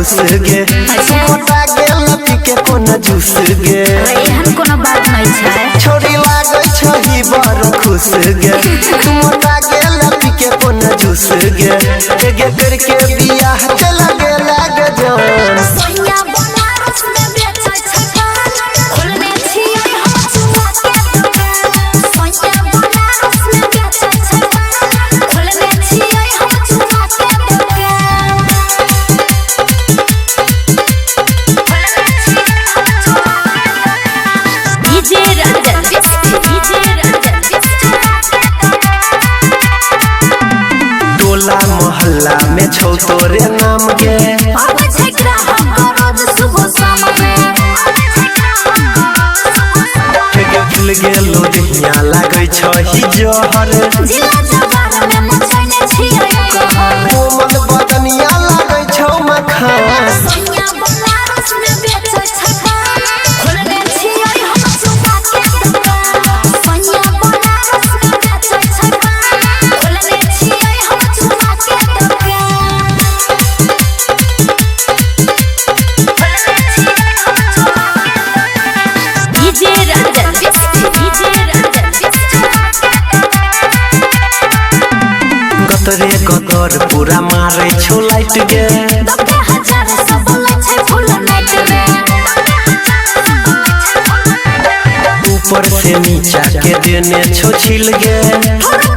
खुश गे मोटा गेल पीके कोना जूस गे एहन कोनो बात नहीं छै छोड़ी लागै छही बड़ खुश गे मोटा गेल पीके कोना जूस गे गे करके बियाह चला गेल गे जान सोनिया बनारस में बेचै छै खोलने छियै हम चुआ के दुकान सोनिया बनारस में बेचै छै खोलने छियै हम चुआ के दुकान डीजे रंजन टोला मोहल्ला में छौ तोरे नाम के अब छै ग्राहक रोज सुबह शाम में खिल गेलो दिहिया लागै छही जहर जिला जवार में मचैने छियै कहर कोमल बदनिया लागै छौ मखान सोनिया बनारस में बेचै छै खोलने छियै हम चुआ के दुकान सोनिया बनारस में बेचै छै खोलने छियै हम चुआ के दुकान डीजे रंजन गतरे गतर पूरा मारै छौ लाइट गे 10,000 सब लै छै फुल नाइट में ऊपर से नीचा के देने छौ छिल गे थोड़ा